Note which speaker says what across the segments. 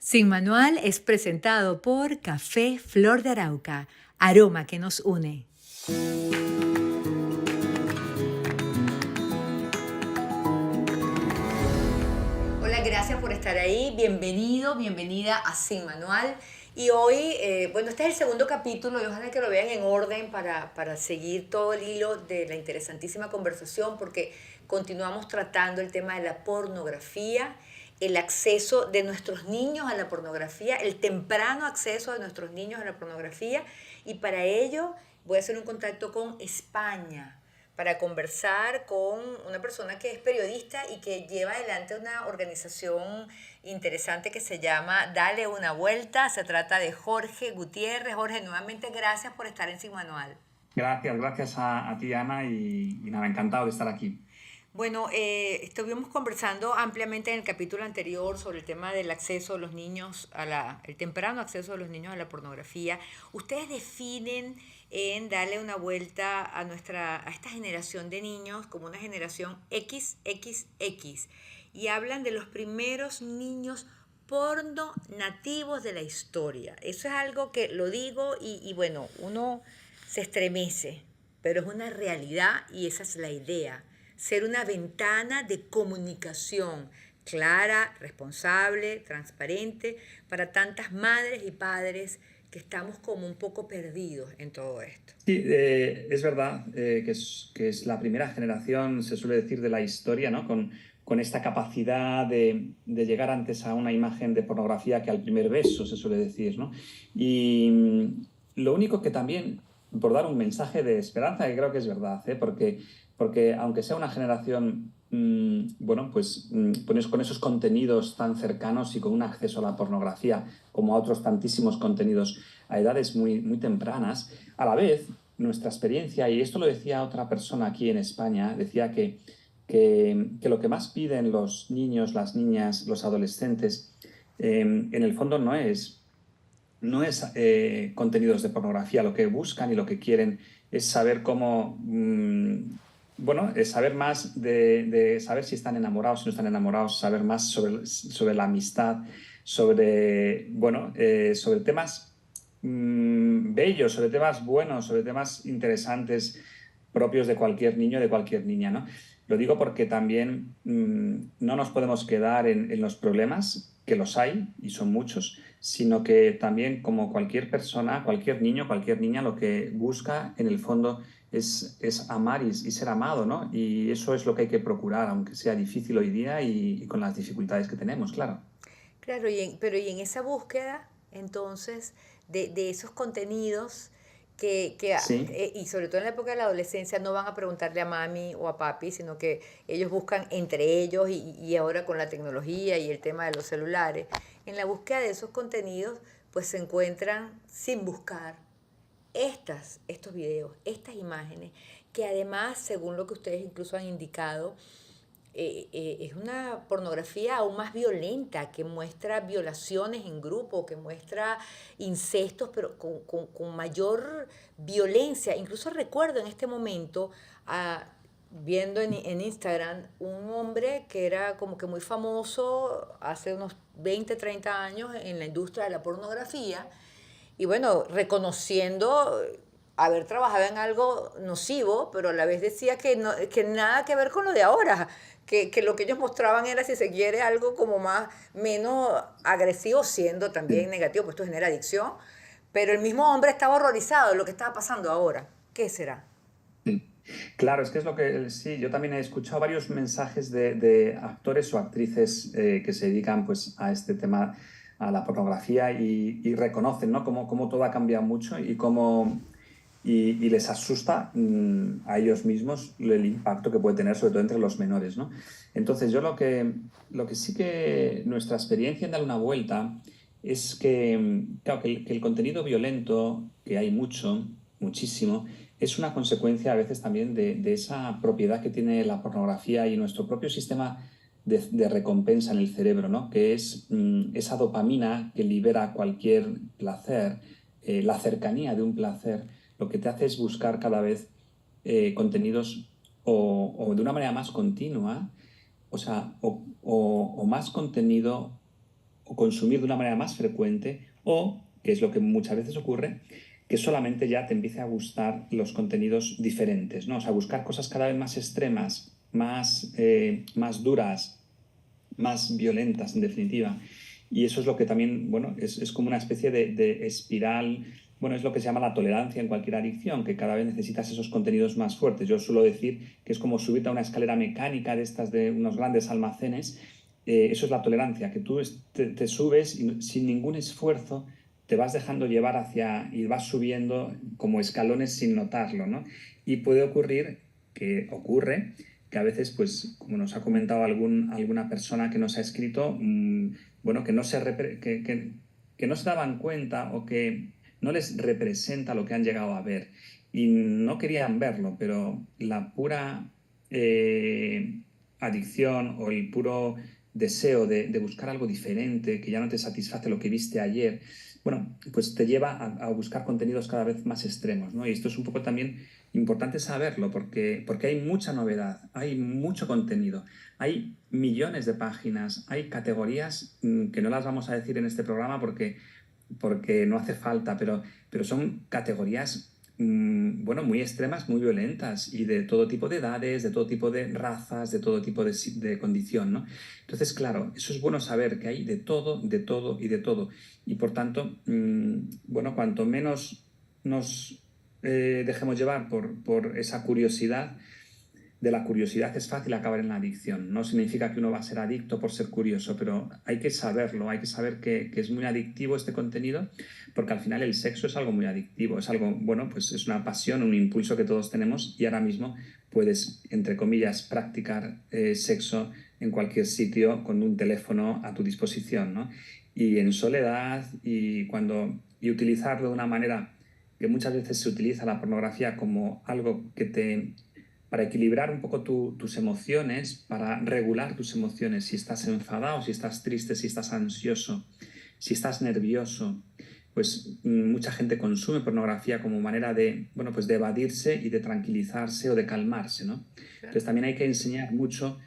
Speaker 1: Sin Manual es presentado por Café Flor de Arauca, aroma que nos une. Hola, gracias por estar ahí. Bienvenido, bienvenida a Sin Manual. Y hoy, este es el segundo capítulo y ojalá que lo vean en orden para seguir todo el hilo de la interesantísima conversación porque continuamos tratando el tema de la pornografía, el acceso de nuestros niños a la pornografía, el temprano acceso de nuestros niños a la pornografía, y para ello voy a hacer un contacto con España para conversar con una persona que es periodista y que lleva adelante una organización interesante que se llama Dale una Vuelta. Se trata de Jorge Gutiérrez. Jorge, nuevamente gracias por estar en Sin Manual.
Speaker 2: Gracias a ti, Ana, y nada, encantado de estar aquí.
Speaker 1: Bueno, estuvimos conversando ampliamente en el capítulo anterior sobre el tema del acceso de los niños el temprano acceso de los niños a la pornografía. Ustedes definen en darle una vuelta a esta generación de niños como una generación XXX y hablan de los primeros niños porno nativos de la historia. Eso es algo que lo digo y bueno, uno se estremece, pero es una realidad y esa es la idea. Ser una ventana de comunicación clara, responsable, transparente para tantas madres y padres que estamos como un poco perdidos en todo esto.
Speaker 2: Sí, es verdad que es la primera generación, se suele decir, de la historia, ¿no? Con esta capacidad de llegar antes a una imagen de pornografía que al primer beso, se suele decir, ¿no? Y lo único que también, por dar un mensaje de esperanza, que creo que es verdad, ¿eh? Porque aunque sea una generación, pues con esos contenidos tan cercanos y con un acceso a la pornografía como a otros tantísimos contenidos a edades muy tempranas, a la vez nuestra experiencia, y esto lo decía otra persona aquí en España, decía que lo que más piden los niños, las niñas, los adolescentes, en el fondo no es contenidos de pornografía. Lo que buscan y lo que quieren es saber cómo, es saber más de saber si están enamorados, si no están enamorados, saber más sobre la amistad, sobre temas bellos, sobre temas buenos, sobre temas interesantes propios de cualquier niño, de cualquier niña, ¿no? Lo digo porque también no nos podemos quedar en los problemas, que los hay y son muchos, sino que también, como cualquier persona, cualquier niño, cualquier niña, lo que busca en el fondo es amar y ser amado, ¿no? Y eso es lo que hay que procurar, aunque sea difícil hoy día y con las dificultades que tenemos, claro.
Speaker 1: Claro, pero y en esa búsqueda, entonces, de esos contenidos
Speaker 2: Sí.
Speaker 1: y sobre todo en la época de la adolescencia, no van a preguntarle a mami o a papi, sino que ellos buscan entre ellos y ahora con la tecnología y el tema de los celulares, en la búsqueda de esos contenidos, pues se encuentran sin buscar estos videos, estas imágenes, que además, según lo que ustedes incluso han indicado, es una pornografía aún más violenta, que muestra violaciones en grupo, que muestra incestos, pero con mayor violencia. Incluso recuerdo en este momento, viendo en Instagram, un hombre que era como que muy famoso hace unos 20 30 años en la industria de la pornografía, y bueno, reconociendo haber trabajado en algo nocivo, pero a la vez decía que nada que ver con lo de ahora, que lo que ellos mostraban era, si se quiere, algo como menos agresivo, siendo también
Speaker 2: Sí.
Speaker 1: negativo, pues esto genera adicción, pero el mismo hombre estaba horrorizado de lo que estaba pasando ahora. ¿Qué será?
Speaker 2: Sí. Claro, es que es lo que sí, yo también he escuchado varios mensajes de actores o actrices que se dedican pues a este tema, a la pornografía y reconocen, ¿no? Cómo todo ha cambiado mucho y les asusta a ellos mismos el impacto que puede tener, sobre todo entre los menores, ¿no? Entonces, yo lo que sí que nuestra experiencia en dar una vuelta es que, claro, que el contenido violento, que hay muchísimo, es una consecuencia a veces también de esa propiedad que tiene la pornografía y nuestro propio sistema de recompensa en el cerebro, ¿no? Que es esa dopamina que libera cualquier placer, la cercanía de un placer, lo que te hace es buscar cada vez contenidos o de una manera más continua, o sea, o más contenido o consumir de una manera más frecuente, o, que es lo que muchas veces ocurre, que solamente ya te empiece a gustar los contenidos diferentes, ¿no? O sea, buscar cosas cada vez más extremas, más duras, más violentas, en definitiva. Y eso es lo que también, bueno, es como una especie de espiral. Bueno, es lo que se llama la tolerancia en cualquier adicción, que cada vez necesitas esos contenidos más fuertes. Yo suelo decir que es como subirte a una escalera mecánica de estas de unos grandes almacenes. Eso es la tolerancia, que tú te subes y sin ningún esfuerzo te vas dejando llevar hacia y vas subiendo como escalones sin notarlo, ¿no? Y puede ocurrir, que ocurre, que a veces, pues, como nos ha comentado alguna persona que nos ha escrito, bueno, que no se daban cuenta o que no les representa lo que han llegado a ver. Y no querían verlo, pero la pura adicción o el puro deseo de buscar algo diferente, que ya no te satisface lo que viste ayer, bueno, pues te lleva a buscar contenidos cada vez más extremos, ¿no? Y esto es un poco también importante saberlo porque hay mucha novedad, hay mucho contenido, hay millones de páginas, hay categorías que no las vamos a decir en este programa porque no hace falta, pero son categorías bueno, muy extremas, muy violentas y de todo tipo de edades, de todo tipo de razas, de todo tipo de condición, ¿no? Entonces, claro, eso es bueno saber que hay de todo, de todo y de todo. Y por tanto, bueno, cuanto menos nos dejemos llevar por esa curiosidad, de la curiosidad es fácil acabar en la adicción. No significa que uno va a ser adicto por ser curioso, pero hay que saberlo, hay que saber que es muy adictivo este contenido, porque al final el sexo es algo muy adictivo, es algo, bueno, pues es una pasión, un impulso que todos tenemos y ahora mismo puedes, entre comillas, practicar sexo en cualquier sitio con un teléfono a tu disposición, ¿no? Y en soledad y utilizarlo de una manera que muchas veces se utiliza la pornografía como algo para equilibrar un poco tus emociones, para regular tus emociones, si estás enfadado, si estás triste, si estás ansioso, si estás nervioso, pues mucha gente consume pornografía como manera de, bueno, pues de evadirse y de tranquilizarse o de calmarse, ¿no?
Speaker 1: Claro.
Speaker 2: Entonces también hay que enseñar mucho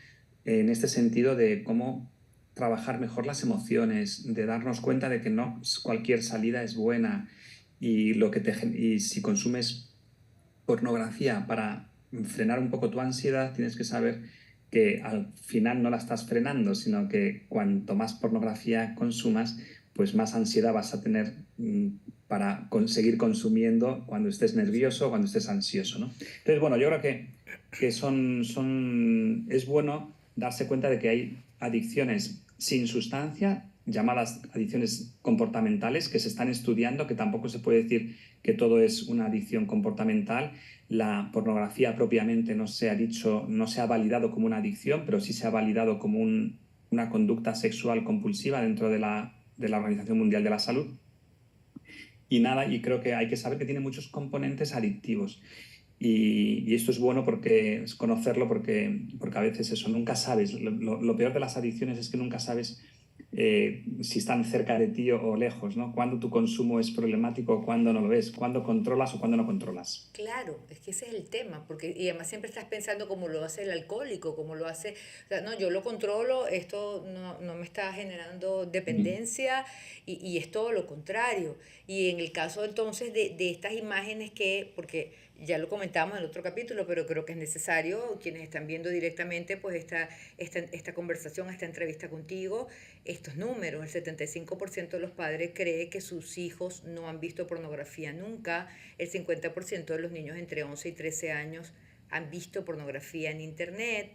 Speaker 2: en este sentido de cómo trabajar mejor las emociones, de darnos cuenta de que no cualquier salida es buena y si consumes pornografía para frenar un poco tu ansiedad, tienes que saber que al final no la estás frenando, sino que cuanto más pornografía consumas, pues más ansiedad vas a tener para seguir consumiendo cuando estés nervioso o cuando estés ansioso, ¿no? Entonces, bueno, yo creo que es bueno darse cuenta de que hay adicciones sin sustancia, llamadas adicciones comportamentales, que se están estudiando, que tampoco se puede decir que todo es una adicción comportamental. La pornografía propiamente no se ha dicho, no se ha validado como una adicción, pero sí se ha validado como una conducta sexual compulsiva dentro de la Organización Mundial de la Salud. Y nada, y creo que hay que saber que tiene muchos componentes adictivos. Y esto es bueno porque es conocerlo porque a veces eso, nunca sabes. Lo peor de las adicciones es que nunca sabes si están cerca de ti o lejos, ¿no? Cuándo tu consumo es problemático, cuándo no lo es, cuándo controlas o cuándo no controlas.
Speaker 1: Claro, es que ese es el tema, porque y además siempre estás pensando como lo hace el alcohólico, como lo hace, o sea, no, yo lo controlo, esto no me está generando
Speaker 2: Ujú.
Speaker 1: dependencia y es todo lo contrario. Y en el caso entonces de estas imágenes porque ya lo comentábamos en el otro capítulo, pero creo que es necesario, quienes están viendo directamente pues esta conversación, esta entrevista contigo, estos números, el 75% de los padres cree que sus hijos no han visto pornografía nunca, el 50% de los niños entre 11 y 13 años han visto pornografía en internet,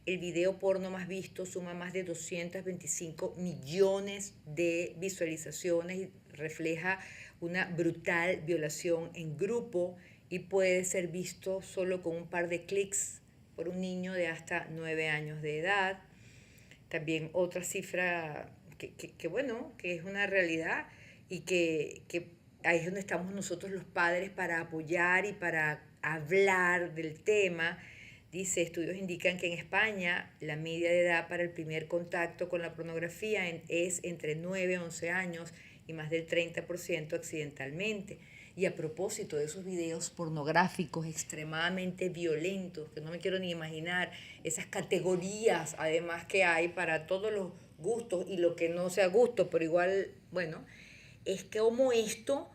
Speaker 1: el video porno más visto suma más de 225 millones de visualizaciones y refleja una brutal violación en grupo y puede ser visto solo con un par de clics por un niño de hasta 9 años de edad. También otra cifra bueno, que es una realidad y que ahí es donde estamos nosotros los padres para apoyar y para hablar del tema. Dice, estudios indican que en España la media de edad para el primer contacto con la pornografía es entre 9 a 11 años y más del 30% accidentalmente. Y a propósito de esos videos pornográficos extremadamente violentos, que no me quiero ni imaginar, esas categorías además que hay para todos los gustos y lo que no sea gusto, pero igual, bueno, es como esto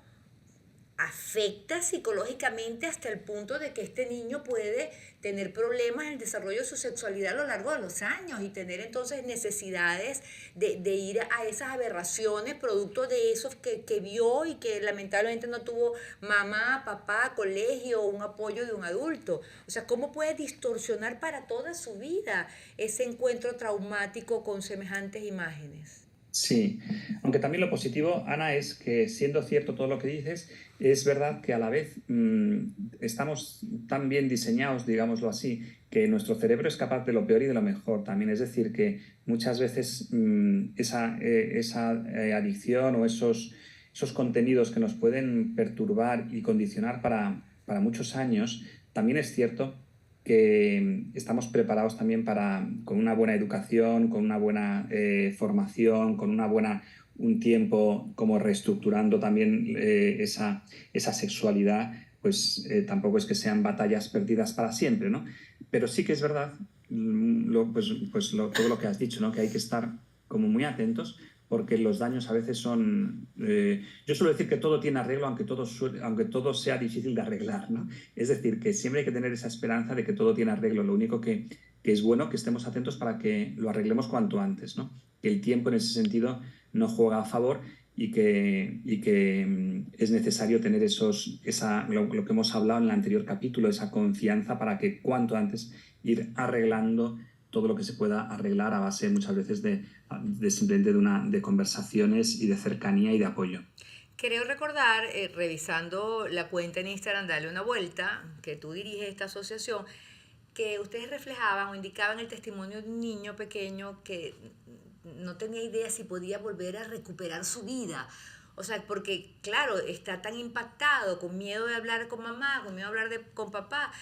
Speaker 1: afecta psicológicamente hasta el punto de que este niño puede tener problemas en el desarrollo de su sexualidad a lo largo de los años y tener entonces necesidades de ir a esas aberraciones producto de eso que vio y que lamentablemente no tuvo mamá, papá, colegio o un apoyo de un adulto. O sea, ¿cómo puede distorsionar para toda su vida ese encuentro traumático con semejantes imágenes?
Speaker 2: Sí, aunque también lo positivo, Ana, es que siendo cierto todo lo que dices, es verdad que a la vez estamos tan bien diseñados, digámoslo así, que nuestro cerebro es capaz de lo peor y de lo mejor también. Es decir, que muchas veces esa adicción o esos contenidos que nos pueden perturbar y condicionar para muchos años, también es cierto que estamos preparados también para, con una buena educación, con una buena formación, con un tiempo como reestructurando también esa sexualidad, pues tampoco es que sean batallas perdidas para siempre, ¿no? Pero sí que es verdad, todo lo que has dicho, ¿no? Que hay que estar como muy atentos porque los daños a veces son... yo suelo decir que todo tiene arreglo, aunque todo sea difícil de arreglar, ¿no? Es decir, que siempre hay que tener esa esperanza de que todo tiene arreglo. Lo único que es bueno que estemos atentos para que lo arreglemos cuanto antes, ¿no? Que el tiempo en ese sentido no juega a favor y que es necesario tener lo que hemos hablado en el anterior capítulo, esa confianza para que cuanto antes ir arreglando todo lo que se pueda arreglar a base muchas veces de simplemente de conversaciones y de cercanía y de apoyo.
Speaker 1: Creo recordar, revisando la cuenta en Instagram, Dale una vuelta, que tú diriges esta asociación, que ustedes reflejaban o indicaban el testimonio de un niño pequeño que no tenía idea si podía volver a recuperar su vida. O sea, porque claro, está tan impactado, con miedo de hablar con mamá, con miedo de hablar con papá,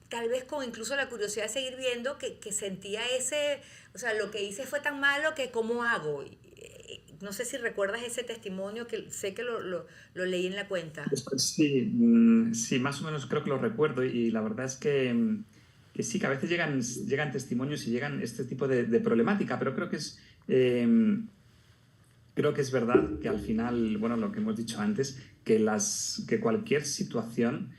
Speaker 1: tal vez con incluso la curiosidad de seguir viendo, que sentía ese, o sea, lo que hice fue tan malo que ¿cómo hago? No sé si recuerdas ese testimonio que sé que lo leí en la cuenta.
Speaker 2: Pues sí, sí, más o menos creo que lo recuerdo y la verdad es que sí, que a veces llegan testimonios y llegan este tipo de problemática, pero eh, creo que es verdad que al final, bueno, lo que hemos dicho antes, que cualquier situación,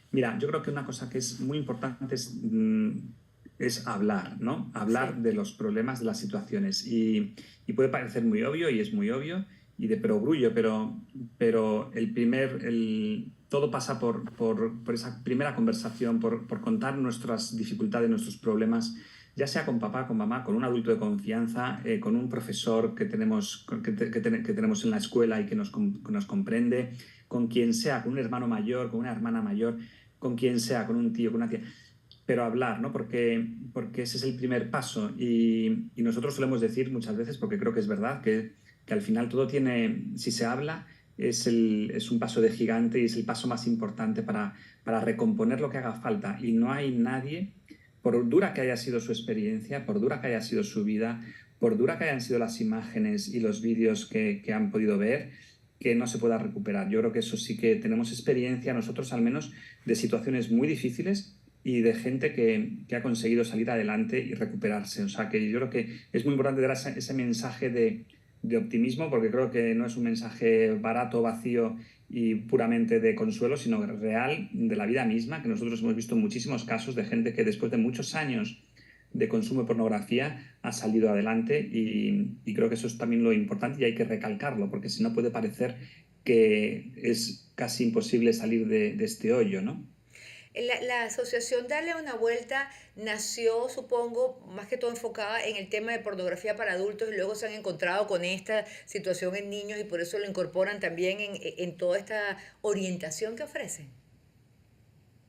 Speaker 2: mira, yo creo que una cosa que es muy importante es hablar, ¿no?
Speaker 1: Sí.
Speaker 2: Hablar de los problemas, de las situaciones. Y puede parecer muy obvio, y es muy obvio, y de perogrullo, pero todo pasa por esa primera conversación, por contar nuestras dificultades, nuestros problemas ya sea con papá, con mamá, con un adulto de confianza, con un profesor que tenemos en la escuela y que nos comprende, con quien sea, con un hermano mayor, con una hermana mayor, con quien sea, con un tío, con una tía, pero hablar, ¿no? Porque ese es el primer paso y nosotros solemos decir muchas veces, porque creo que es verdad, que al final todo tiene, si se habla, es un paso de gigante y es el paso más importante para recomponer lo que haga falta y no hay nadie por dura que haya sido su experiencia, por dura que haya sido su vida, por dura que hayan sido las imágenes y los vídeos que han podido ver, que no se pueda recuperar. Yo creo que eso sí que tenemos experiencia, nosotros al menos, de situaciones muy difíciles y de gente que ha conseguido salir adelante y recuperarse. O sea, que yo creo que es muy importante dar ese mensaje de optimismo, porque creo que no es un mensaje barato, vacío y puramente de consuelo, sino real de la vida misma, que nosotros hemos visto muchísimos casos de gente que después de muchos años de consumo de pornografía ha salido adelante y creo que eso es también lo importante y hay que recalcarlo, porque si no puede parecer que es casi imposible salir de este hoyo, ¿no?
Speaker 1: La asociación Darle una Vuelta nació, supongo, más que todo enfocada en el tema de pornografía para adultos y luego se han encontrado con esta situación en niños y por eso lo incorporan también en toda esta orientación que ofrecen.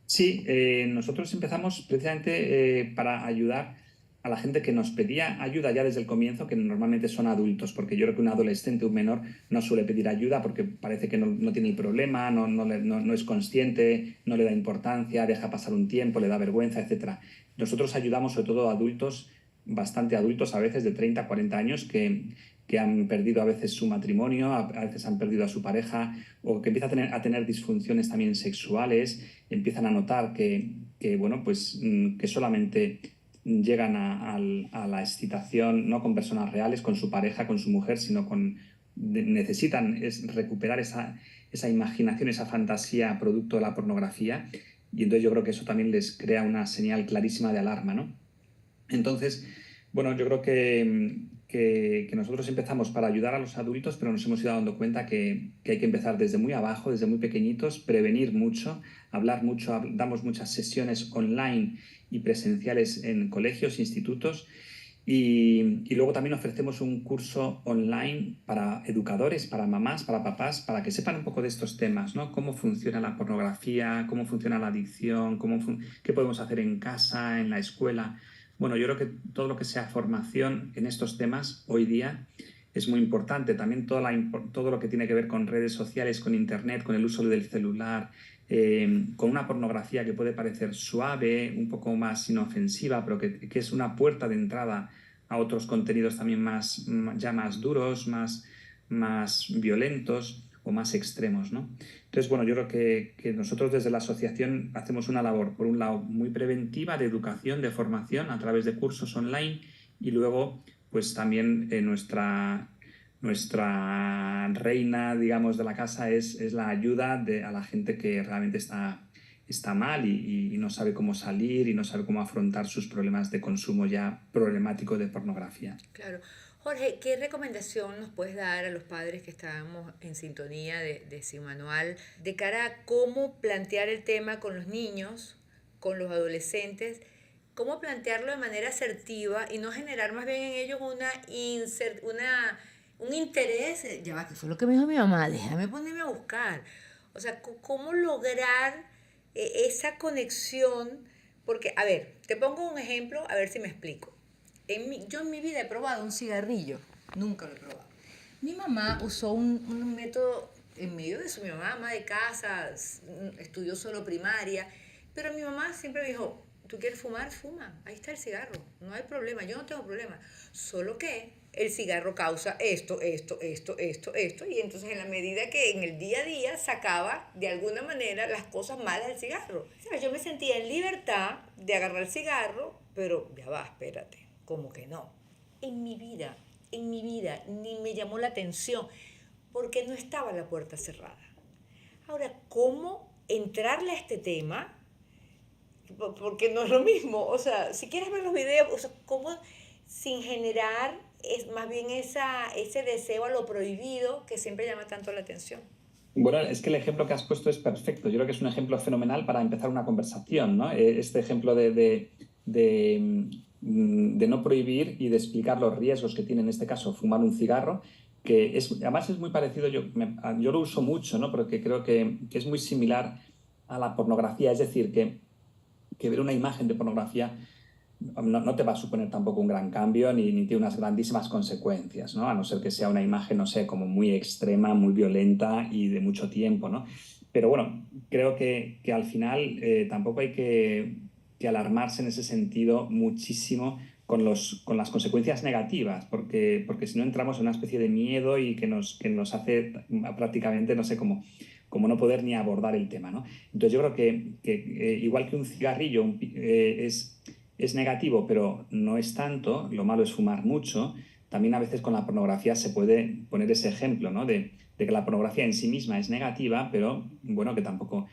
Speaker 2: Sí, nosotros empezamos precisamente para ayudar a la gente que nos pedía ayuda ya desde el comienzo, que normalmente son adultos, porque yo creo que un adolescente, un menor, no suele pedir ayuda porque parece que no tiene el problema, no es consciente, no le da importancia, deja pasar un tiempo, le da vergüenza, etcétera. Nosotros ayudamos sobre todo a adultos, bastante adultos, a veces de 30, 40 años, que han perdido a veces su matrimonio, a veces han perdido a su pareja, o que empiezan a tener disfunciones también sexuales, empiezan a notar bueno, pues que solamente llegan a la excitación no con personas reales, con su pareja, con su mujer, sino necesitan recuperar esa imaginación, esa fantasía producto de la pornografía, y entonces yo creo que eso también les crea una señal clarísima de alarma, ¿no? Entonces, bueno, yo creo que nosotros empezamos para ayudar a los adultos, pero nos hemos ido dando cuenta que hay que empezar desde muy abajo, desde muy pequeñitos, prevenir mucho, hablar mucho, damos muchas sesiones online y presenciales en colegios, institutos, y luego también ofrecemos un curso online para educadores, para mamás, para papás, para que sepan un poco de estos temas, ¿no? Cómo funciona la pornografía, cómo funciona la adicción, qué podemos hacer en casa, en la escuela. Bueno, yo creo que todo lo que sea formación en estos temas hoy día es muy importante. También todo lo que tiene que ver con redes sociales, con internet, con el uso del celular, con una pornografía que puede parecer suave, un poco más inofensiva, pero que es una puerta de entrada a otros contenidos también ya más duros, más violentos o más extremos, ¿no? Entonces, bueno, yo creo que nosotros desde la asociación hacemos una labor, por un lado, muy preventiva de educación, de formación a través de cursos online, y luego, pues también nuestra reina, digamos, de la casa es la ayuda a la gente que realmente está mal y no sabe cómo salir y no sabe cómo afrontar sus problemas de consumo ya problemático de pornografía.
Speaker 1: Claro. Jorge, ¿qué recomendación nos puedes dar a los padres que estábamos en sintonía de Sin Manual de cara a cómo plantear el tema con los niños, con los adolescentes, cómo plantearlo de manera asertiva y no generar más bien en ellos un interés? Ya va, que fue lo que me dijo mi mamá, déjame ponerme a buscar. O sea, ¿cómo lograr esa conexión? Porque, a ver, te pongo un ejemplo, a ver si me explico. Yo en mi vida he probado un cigarrillo, nunca lo he probado. Mi mamá usó un método en medio de eso. Mi mamá, ama de casa, estudió solo primaria, pero mi mamá siempre me dijo, ¿tú quieres fumar? Fuma, ahí está el cigarro, no hay problema, yo no tengo problema. Solo que el cigarro causa esto, y entonces en la medida que en el día a día sacaba de alguna manera las cosas malas del cigarro. O sea, yo me sentía en libertad de agarrar el cigarro, pero ya va, espérate, como que no. En mi vida, ni me llamó la atención, porque no estaba la puerta cerrada. Ahora, ¿cómo entrarle a este tema? Porque no es lo mismo. O sea, si quieres ver los videos, o sea, ¿cómo sin generar es más bien ese deseo a lo prohibido que siempre llama tanto la atención?
Speaker 2: Bueno, es que el ejemplo que has puesto es perfecto. Yo creo que es un ejemplo fenomenal para empezar una conversación, ¿no? Este ejemplo de no prohibir y de explicar los riesgos que tiene en este caso fumar un cigarro, además es muy parecido, yo lo uso mucho, ¿no? Porque creo que es muy similar a la pornografía, es decir, que ver una imagen de pornografía no te va a suponer tampoco un gran cambio ni tiene unas grandísimas consecuencias, ¿no? A no ser que sea una imagen, no sé, como muy extrema, muy violenta y de mucho tiempo, ¿no? Pero bueno, creo que al final tampoco hay que alarmarse en ese sentido muchísimo con las consecuencias negativas, porque si no entramos en una especie de miedo y que nos hace prácticamente, no sé, como no poder ni abordar el tema, ¿no? Entonces yo creo que igual que un cigarrillo es negativo, pero no es tanto, lo malo es fumar mucho, también a veces con la pornografía se puede poner ese ejemplo, ¿no? De que la pornografía en sí misma es negativa, pero bueno, que tampoco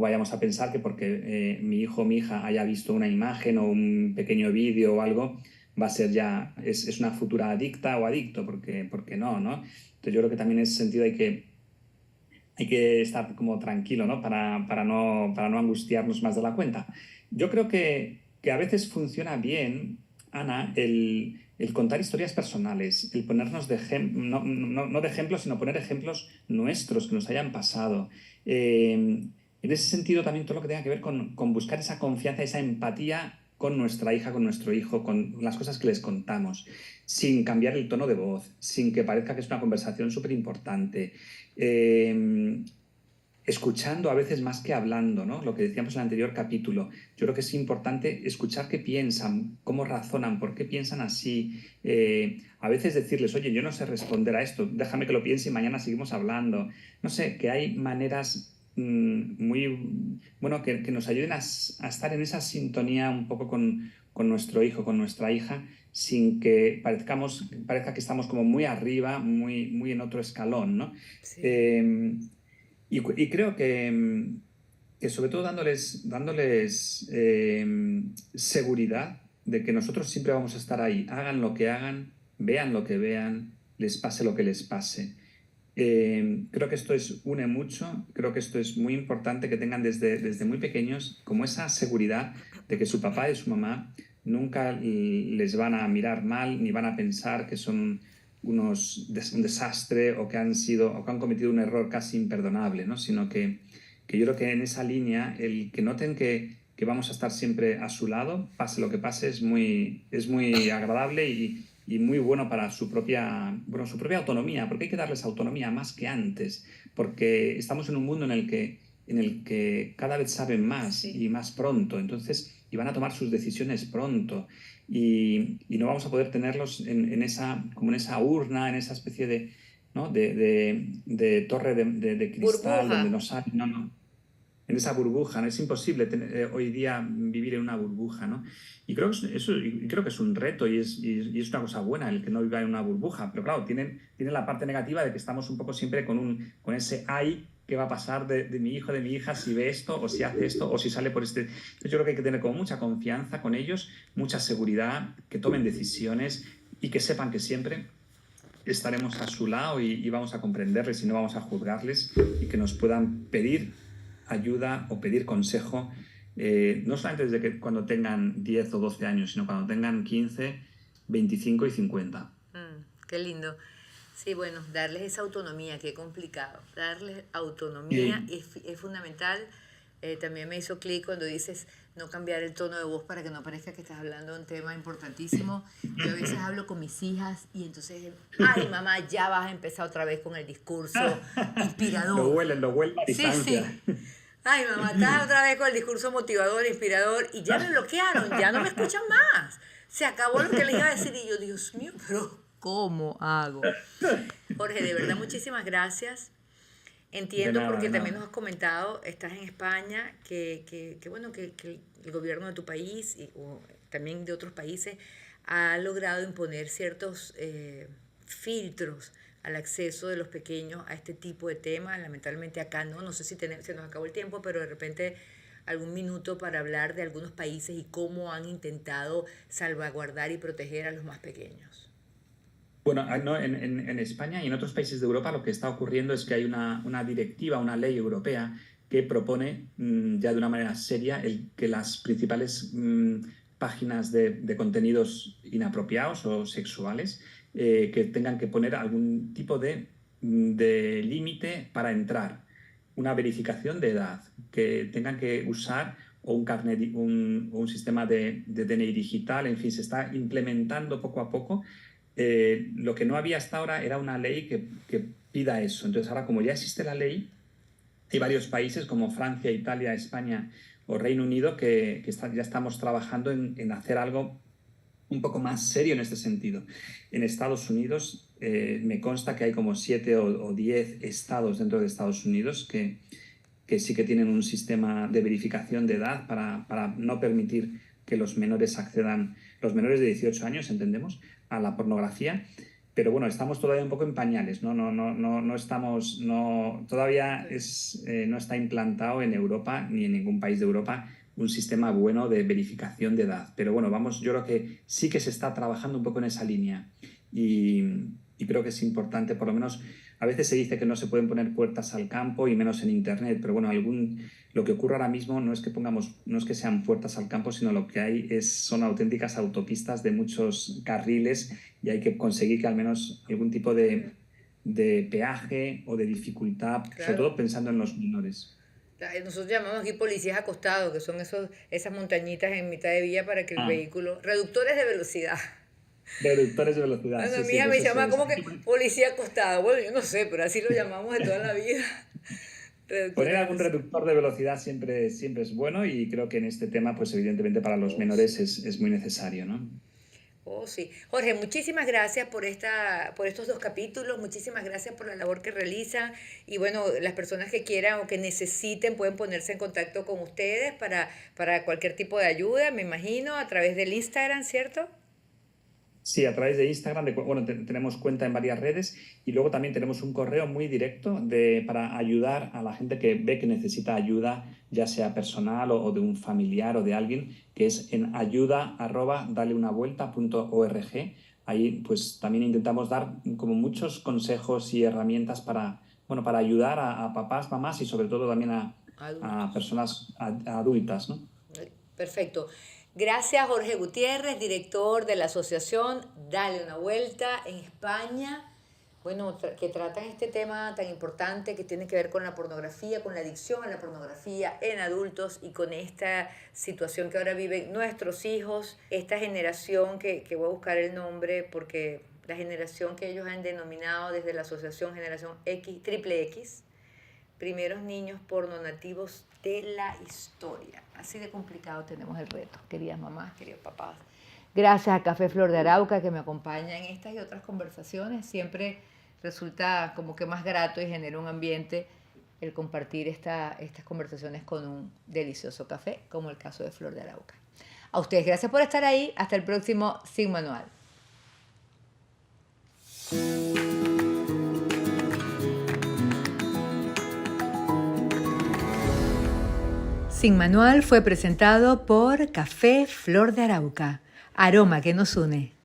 Speaker 2: vayamos a pensar que porque mi hijo o mi hija haya visto una imagen o un pequeño vídeo o algo, va a ser es una futura adicta o adicto, porque no, ¿no? Entonces yo creo que también en ese sentido hay que estar como tranquilo, ¿no? Para no angustiarnos más de la cuenta. Yo creo que a veces funciona bien, Ana, el contar historias personales, el ponernos no de ejemplos, sino poner ejemplos nuestros que nos hayan pasado. En ese sentido, también todo lo que tenga que ver con buscar esa confianza, esa empatía con nuestra hija, con nuestro hijo, con las cosas que les contamos, sin cambiar el tono de voz, sin que parezca que es una conversación súper importante, eh, escuchando a veces más que hablando, ¿no? Lo que decíamos en el anterior capítulo. Yo creo que es importante escuchar qué piensan, cómo razonan, por qué piensan así. A veces decirles, oye, yo no sé responder a esto, déjame que lo piense y mañana seguimos hablando. No sé, que hay maneras muy, bueno, que nos ayuden a estar en esa sintonía un poco con nuestro hijo, con nuestra hija, sin que parezca que estamos como muy arriba, muy en otro escalón, ¿no?
Speaker 1: Sí.
Speaker 2: Y creo que sobre todo dándoles seguridad de que nosotros siempre vamos a estar ahí, hagan lo que hagan, vean lo que vean, les pase lo que les pase. Creo que une mucho, creo que esto es muy importante que tengan desde muy pequeños como esa seguridad de que su papá y su mamá nunca les van a mirar mal ni van a pensar que son un desastre o que han cometido un error casi imperdonable, ¿no? Sino que yo creo que en esa línea el que noten que vamos a estar siempre a su lado, pase lo que pase, es muy agradable y muy bueno para su propia autonomía, porque hay que darles autonomía más que antes, porque estamos en un mundo en el que cada vez saben más
Speaker 1: Sí.
Speaker 2: y más pronto, entonces, y van a tomar sus decisiones pronto, y no vamos a poder tenerlos como en esa urna, en esa especie de, ¿no? de torre de cristal
Speaker 1: Burbuja.
Speaker 2: donde no salen, no, en esa burbuja, ¿no? Es imposible hoy día vivir en una burbuja, ¿no? Y creo que y creo que es un reto y es una cosa buena el que no viva en una burbuja, pero claro, tiene la parte negativa de que estamos un poco siempre con ese ay, ¿qué va a pasar de mi hijo, de mi hija, si ve esto, o si hace esto, o si sale por este? Entonces yo creo que hay que tener como mucha confianza con ellos, mucha seguridad, que tomen decisiones y que sepan que siempre estaremos a su lado y vamos a comprenderles y no vamos a juzgarles y que nos puedan pedir ayuda o pedir consejo, no solamente desde que cuando tengan 10 o 12 años, sino cuando tengan 15, 25 y 50.
Speaker 1: Qué lindo. Sí, bueno, darles esa autonomía, qué complicado. Darles autonomía
Speaker 2: Y,
Speaker 1: es fundamental. También me hizo clic cuando dices no cambiar el tono de voz para que no parezca que estás hablando de un tema importantísimo. Yo a veces hablo con mis hijas y entonces, ay mamá, ya vas a empezar otra vez con el discurso inspirador.
Speaker 2: lo huelen a
Speaker 1: Sí,
Speaker 2: distancia.
Speaker 1: sí. Ay mamá, estás otra vez con el discurso motivador, inspirador y ya me bloquearon, ya no me escuchan más. Se acabó lo que les iba a decir y yo, Dios mío, pero ¿cómo hago? Jorge, de verdad, muchísimas gracias.
Speaker 2: De
Speaker 1: Entiendo
Speaker 2: nada,
Speaker 1: porque
Speaker 2: de
Speaker 1: también nos
Speaker 2: nada.
Speaker 1: has comentado, estás en España, bueno, que el gobierno de tu país o también de otros países ha logrado imponer ciertos filtros al acceso de los pequeños a este tipo de temas. Lamentablemente acá no sé si se nos acabó el tiempo, pero de repente algún minuto para hablar de algunos países y cómo han intentado salvaguardar y proteger a los más pequeños.
Speaker 2: Bueno, no, en España y en otros países de Europa lo que está ocurriendo es que hay una directiva, una ley europea que propone ya de una manera seria que las principales páginas de contenidos inapropiados o sexuales que tengan que poner algún tipo de límite para entrar, una verificación de edad, que tengan que usar o un carnet, un sistema de DNI digital, en fin, se está implementando poco a poco. Lo que no había hasta ahora era una ley que pida eso. Entonces ahora como ya existe la ley, hay varios países como Francia, Italia, España o Reino Unido ya estamos trabajando en hacer algo un poco más serio en este sentido. En Estados Unidos me consta que hay como 7 o 10 estados dentro de Estados Unidos que sí que tienen un sistema de verificación de edad para no permitir que los menores accedan, los menores de 18 años, entendemos, a la pornografía. Pero bueno, estamos todavía un poco en pañales, ¿no? No estamos, todavía no está implantado en Europa ni en ningún país de Europa un sistema bueno de verificación de edad. Pero bueno, yo creo que sí que se está trabajando un poco en esa línea y, y creo que es importante, por lo menos a veces se dice que no se pueden poner puertas al campo y menos en Internet, pero bueno, lo que ocurre ahora mismo no es que sean puertas al campo, sino lo que hay son auténticas autopistas de muchos carriles y hay que conseguir que al menos algún tipo de peaje o de dificultad, sobre
Speaker 1: Claro.
Speaker 2: todo pensando en los menores.
Speaker 1: Nosotros llamamos aquí policías acostados, que son esas montañitas en mitad de vía para que el
Speaker 2: Ah,
Speaker 1: vehículo, reductores de velocidad.
Speaker 2: reductores de velocidad,
Speaker 1: Bueno,
Speaker 2: sí,
Speaker 1: mi
Speaker 2: sí,
Speaker 1: hija me
Speaker 2: pues eso
Speaker 1: llama
Speaker 2: es.
Speaker 1: como que policía acostado. Bueno, yo no sé, pero así lo llamamos de toda la vida. Reductores
Speaker 2: Poner
Speaker 1: de
Speaker 2: algún
Speaker 1: velocidad.
Speaker 2: reductor de velocidad siempre es bueno y creo que en este tema, pues evidentemente para los
Speaker 1: Oh, sí.
Speaker 2: menores es muy necesario, ¿no?
Speaker 1: Oh, sí. Jorge, muchísimas gracias por estos dos capítulos, muchísimas gracias por la labor que realizan y bueno, las personas que quieran o que necesiten pueden ponerse en contacto con ustedes para cualquier tipo de ayuda, me imagino, a través del Instagram, ¿cierto?
Speaker 2: Sí, a través de Instagram, bueno, tenemos cuenta en varias redes y luego también tenemos un correo muy directo para ayudar a la gente que ve que necesita ayuda, ya sea personal o de un familiar o de alguien, que es en ayuda@daleunavuelta.org. Ahí pues también intentamos dar como muchos consejos y herramientas bueno, para ayudar a papás, mamás y sobre todo también a
Speaker 1: Adultos.
Speaker 2: personas adultas, ¿no?
Speaker 1: Perfecto. Gracias, Jorge Gutiérrez, director de la asociación Dale una Vuelta en España. Bueno, que tratan este tema tan importante que tiene que ver con la pornografía, con la adicción a la pornografía en adultos y con esta situación que ahora viven nuestros hijos, esta generación que voy a buscar el nombre porque la generación que ellos han denominado desde la asociación Generación X, Triple X, primeros niños pornonativos de la historia. Así de complicado tenemos el reto, queridas mamás, queridos papás. Gracias a Café Flor de Arauca que me acompaña en estas y otras conversaciones. Siempre resulta como que más grato y genera un ambiente el compartir estas conversaciones con un delicioso café, como el caso de Flor de Arauca. A ustedes, gracias por estar ahí. Hasta el próximo Sin Manual. Sin Manual fue presentado por Café Flor de Arauca, aroma que nos une.